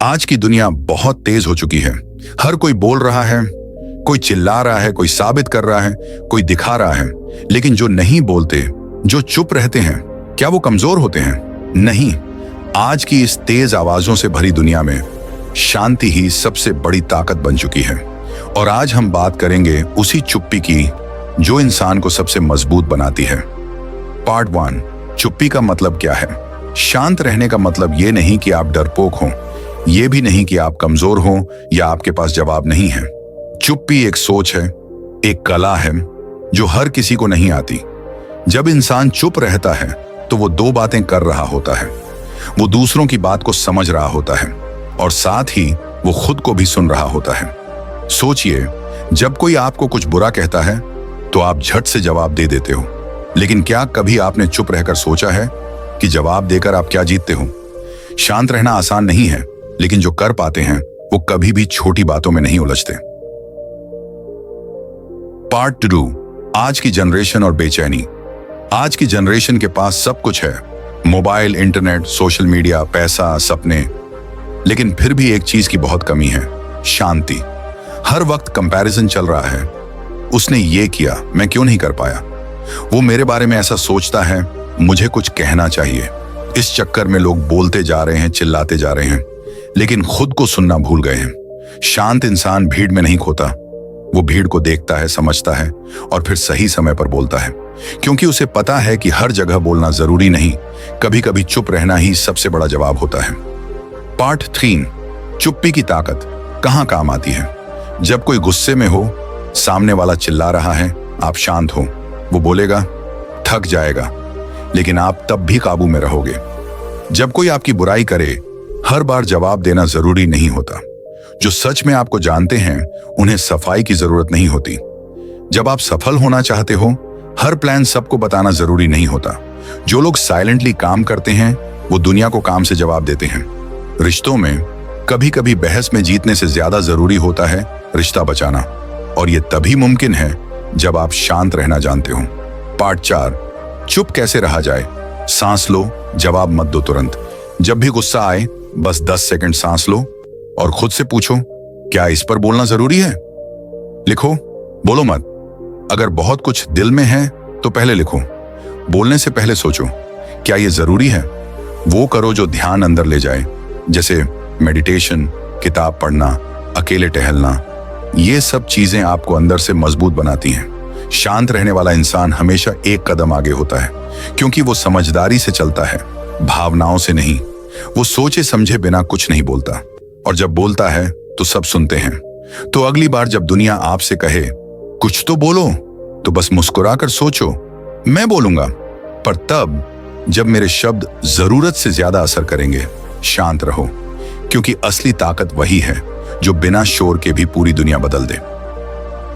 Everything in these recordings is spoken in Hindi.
आज की दुनिया बहुत तेज हो चुकी है। हर कोई बोल रहा है, कोई चिल्ला रहा है, कोई साबित कर रहा है, कोई दिखा रहा है। लेकिन जो नहीं बोलते, जो चुप रहते हैं, क्या वो कमजोर होते हैं? नहीं। आज की इस तेज आवाजों से भरी दुनिया में शांति ही सबसे बड़ी ताकत बन चुकी है। और आज हम बात करेंगे उसी चुप्पी की जो इंसान को सबसे मजबूत बनाती है। पार्ट 1, चुप्पी का मतलब क्या है? शांत रहने का मतलब ये नहीं कि आप डरपोक हों, ये भी नहीं कि आप कमजोर हों या आपके पास जवाब नहीं है। चुप्पी एक सोच है, एक कला है जो हर किसी को नहीं आती। जब इंसान चुप रहता है तो वो दो बातें कर रहा होता है। वो दूसरों की बात को समझ रहा होता है और साथ ही वो खुद को भी सुन रहा होता है। सोचिए, जब कोई आपको कुछ बुरा कहता है तो आप झट से जवाब दे देते हो, लेकिन क्या कभी आपने चुप रहकर सोचा है कि जवाब देकर आप क्या जीतते हो? शांत रहना आसान नहीं है, लेकिन जो कर पाते हैं वो कभी भी छोटी बातों में नहीं उलझते। पार्ट 2, आज की जनरेशन और बेचैनी। आज की जनरेशन के पास सब कुछ है, मोबाइल, इंटरनेट, सोशल मीडिया, पैसा, सपने, लेकिन फिर भी एक चीज की बहुत कमी है, शांति। हर वक्त कंपैरिजन चल रहा है। उसने ये किया, मैं क्यों नहीं कर पाया? वो मेरे बारे में ऐसा सोचता है, मुझे कुछ कहना चाहिए। इस चक्कर में लोग बोलते जा रहे हैं, चिल्लाते जा रहे हैं, लेकिन खुद को सुनना भूल गए हैं। शांत इंसान भीड़ में नहीं खोता। वो भीड़ को देखता है, समझता है और फिर सही समय पर बोलता है, क्योंकि उसे पता है कि हर जगह बोलना जरूरी नहीं, कभी कभी चुप रहना ही सबसे बड़ा जवाब होता है। पार्ट 3, चुप्पी की ताकत कहां काम आती है? जब कोई गुस्से में हो, सामने वाला चिल्ला रहा है, आप शांत हो, वो बोलेगा, थक जाएगा, लेकिन आप तब भी काबू में रहोगे। जब कोई आपकी बुराई करे, हर बार जवाब देना जरूरी नहीं होता। जो सच में आपको जानते हैं, उन्हें सफाई की जरूरत नहीं होती। जब आप सफल होना चाहते हो, हर प्लान सबको बताना जरूरी नहीं होता। जो लोग साइलेंटली काम करते हैं, वो दुनिया को काम से जवाब देते हैं। रिश्तों में कभी कभी बहस में जीतने से ज्यादा जरूरी होता है रिश्ता बचाना, और ये तभी मुमकिन है जब आप शांत रहना जानते हो। पार्ट 4, चुप कैसे रहा जाए? सांस लो, जवाब मत दो तुरंत। जब भी गुस्सा आए, बस 10 सेकंड सांस लो और खुद से पूछो, क्या इस पर बोलना जरूरी है? लिखो, बोलो मत। अगर बहुत कुछ दिल में है तो पहले लिखो। बोलने से पहले सोचो, क्या यह जरूरी है? वो करो जो ध्यान अंदर ले जाए, जैसे मेडिटेशन, किताब पढ़ना, अकेले टहलना। ये सब चीजें आपको अंदर से मजबूत बनाती हैं। शांत रहने वाला इंसान हमेशा एक कदम आगे होता है, क्योंकि वो समझदारी से चलता है, भावनाओं से नहीं। वो सोचे समझे बिना कुछ नहीं बोलता, और जब बोलता है तो सब सुनते हैं। तो अगली बार जब दुनिया आपसे कहे कुछ तो बोलो, तो बस मुस्कुराकर सोचो, मैं बोलूंगा, पर तब जब मेरे शब्द जरूरत से ज्यादा असर करेंगे। शांत रहो, क्योंकि असली ताकत वही है जो बिना शोर के भी पूरी दुनिया बदल दे।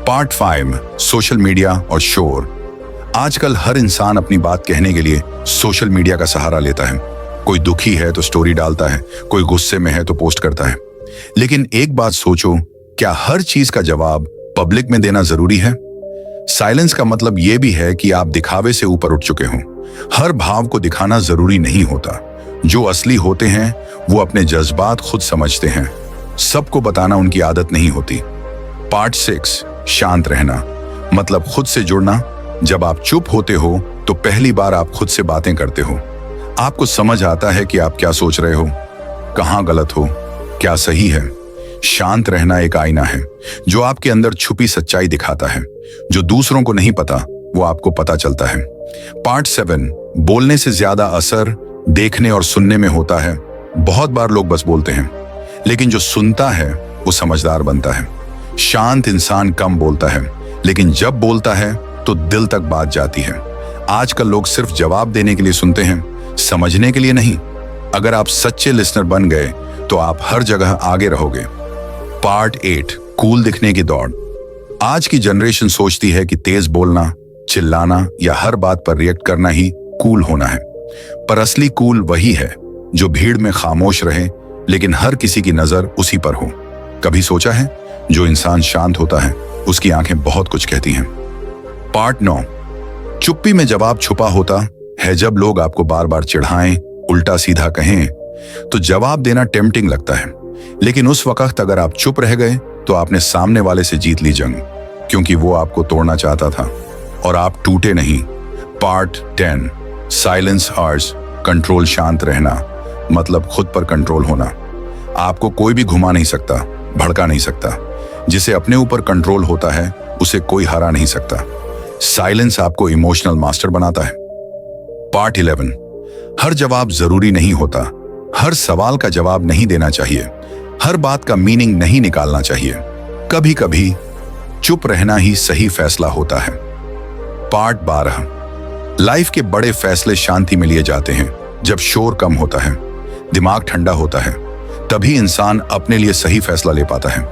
पार्ट 5, सोशल मीडिया और शोर। आजकल हर इंसान अपनी बात कहने के लिए सोशल मीडिया का सहारा लेता है। कोई दुखी है तो स्टोरी डालता है, कोई गुस्से में है तो पोस्ट करता है। लेकिन एक बात सोचो, क्या हर चीज का जवाब पब्लिक में देना जरूरी है? साइलेंस का मतलब यह भी है कि आप दिखावे से ऊपर उठ चुके हो। हर भाव को दिखाना जरूरी नहीं होता। जो असली होते हैं वो अपने जज्बात खुद समझते हैं। सबको बताना उनकी आदत नहीं होती। पार्ट 6, शांत रहना मतलब खुद से जुड़ना। जब आप चुप होते हो तो पहली बार आप खुद से बातें करते हो। आपको समझ आता है कि आप क्या सोच रहे हो, कहां गलत हो, क्या सही है। शांत रहना एक आईना है जो आपके अंदर छुपी सच्चाई दिखाता है। जो दूसरों को नहीं पता, वो आपको पता चलता है। पार्ट 7, बोलने से ज्यादा असर देखने और सुनने में होता है। बहुत बार लोग बस बोलते हैं, लेकिन जो सुनता है वो समझदार बनता है। शांत इंसान कम बोलता है, लेकिन जब बोलता है तो दिल तक बात जाती है। आजकल लोग सिर्फ जवाब देने के लिए सुनते हैं, समझने के लिए नहीं। अगर आप सच्चे लिसनर बन गए तो आप हर जगह आगे रहोगे। पार्ट 8, कूल दिखने की दौड़। आज की जनरेशन सोचती है कि तेज बोलना, चिल्लाना या हर बात पर रिएक्ट करना ही कूल होना है, पर असली कूल वही है जो भीड़ में खामोश रहे, लेकिन हर किसी की नजर उसी पर हो। कभी सोचा है, जो इंसान शांत होता है उसकी आंखें बहुत कुछ कहती हैं। पार्ट 9, चुप्पी में जवाब छुपा होता है। जब लोग आपको बार बार चिढ़ाएं, उल्टा सीधा कहें, तो जवाब देना टेम्पटिंग लगता है, लेकिन उस वक्त अगर आप चुप रह गए तो आपने सामने वाले से जीत ली जंग, क्योंकि वो आपको तोड़ना चाहता था और आप टूटे नहीं। Part 10, silence ours, control. शांत रहना मतलब खुद पर कंट्रोल होना। आपको कोई भी घुमा नहीं सकता, भड़का नहीं सकता। जिसे अपने ऊपर कंट्रोल होता है उसे कोई हरा नहीं सकता। साइलेंस आपको इमोशनल मास्टर बनाता है। पार्ट 11, हर जवाब जरूरी नहीं होता। हर सवाल का जवाब नहीं देना चाहिए। हर बात का मीनिंग नहीं निकालना चाहिए। कभी कभी चुप रहना ही सही फैसला होता है। पार्ट 12, लाइफ के बड़े फैसले शांति में लिए जाते हैं। जब शोर कम होता है, दिमाग ठंडा होता है, तभी इंसान अपने लिए सही फैसला ले पाता है।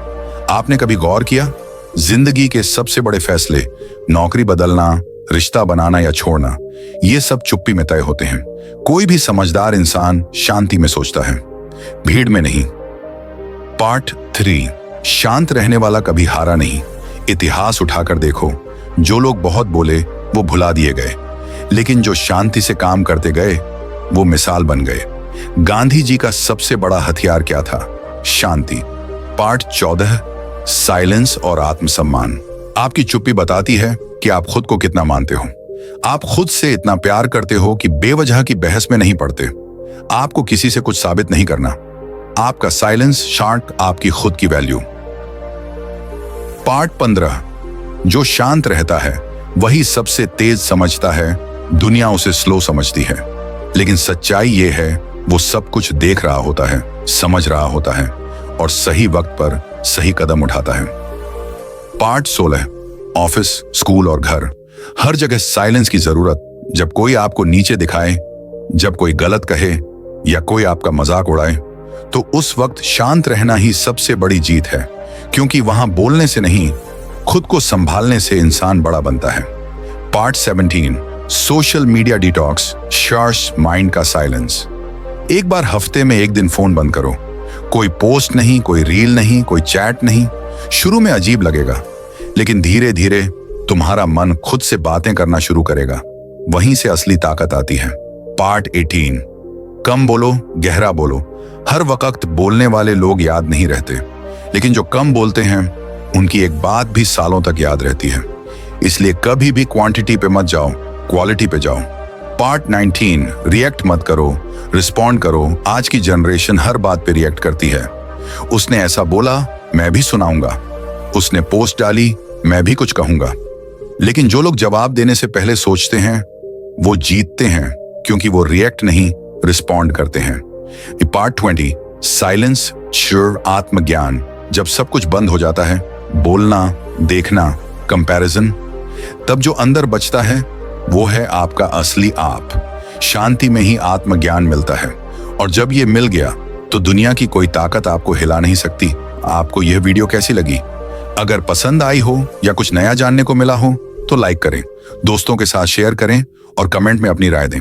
आपने कभी गौर किया, जिंदगी के सबसे बड़े फैसले, नौकरी बदलना, रिश्ता बनाना या छोड़ना, ये सब चुप्पी में तय होते हैं। कोई भी समझदार इंसान शांति में सोचता है, भीड़ में नहीं। पार्ट 3, शांत रहने वाला कभी हारा नहीं। इतिहास उठाकर देखो, जो लोग बहुत बोले वो भुला दिए गए, लेकिन जो शांति से काम करते गए वो मिसाल बन गए। गांधी जी का सबसे बड़ा हथियार क्या था? शांति। पार्ट 14, साइलेंस और आत्मसम्मान। आपकी चुप्पी बताती है कि आप खुद को कितना मानते हो। आप खुद से इतना प्यार करते हो कि बेवजह की बहस में नहीं पड़ते। आपको किसी से कुछ साबित नहीं करना। आपका साइलेंस शांत आपकी खुद की वैल्यू। पार्ट 15, जो शांत रहता है वही सबसे तेज समझता है। दुनिया उसे स्लो समझती है, लेकिन सच्चाई ये है वो सब कुछ देख रहा होता है, समझ रहा होता है और सही वक्त पर सही कदम उठाता है। पार्ट 16, ऑफिस, स्कूल और घर, हर जगह साइलेंस की जरूरत। जब कोई आपको नीचे दिखाए, जब कोई गलत कहे या कोई आपका मजाक उड़ाए, तो उस वक्त शांत रहना ही सबसे बड़ी जीत है, क्योंकि वहां बोलने से नहीं, खुद को संभालने से इंसान बड़ा बनता है। Part 17, social media detox, sharp mind का साइलेंस। एक बार हफ्ते में एक दिन फोन बंद करो। कोई पोस्ट नहीं, कोई रील नहीं, कोई चैट नहीं। शुरू में अजीब लगेगा, लेकिन धीरे धीरे तुम्हारा मन खुद से बातें करना शुरू करेगा। वहीं से असली ताकत आती है। पार्ट 18, कम बोलो, गहरा बोलो। हर वक्त बोलने वाले लोग याद नहीं रहते, लेकिन जो कम बोलते हैं उनकी एक बात भी सालों तक याद रहती है। इसलिए कभी भी क्वांटिटी पे मत जाओ, क्वालिटी पे जाओ। पार्ट 19, रिएक्ट मत करो, रिस्पॉन्ड करो। आज की जनरेशन हर बात पे रिएक्ट करती है। उसने ऐसा बोला, मैं भी सुनाऊंगा। उसने पोस्ट डाली, मैं भी कुछ कहूंगा। लेकिन जो लोग जवाब देने से पहले सोचते हैं वो जीतते हैं, क्योंकि वो रिएक्ट नहीं, रिस्पॉन्ड करते हैं। पार्ट 20, साइलेंस, श्योर, आत्मज्ञान। जब सब कुछ बंद हो जाता है, बोलना, देखना, कंपैरिजन, तब जो अंदर बचता है वो है आपका असली आप। शांति में ही आत्मज्ञान मिलता है, और जब ये मिल गया तो दुनिया की कोई ताकत आपको हिला नहीं सकती। आपको यह वीडियो कैसी लगी? अगर पसंद आई हो या कुछ नया जानने को मिला हो तो लाइक करें, दोस्तों के साथ शेयर करें और कमेंट में अपनी राय दें।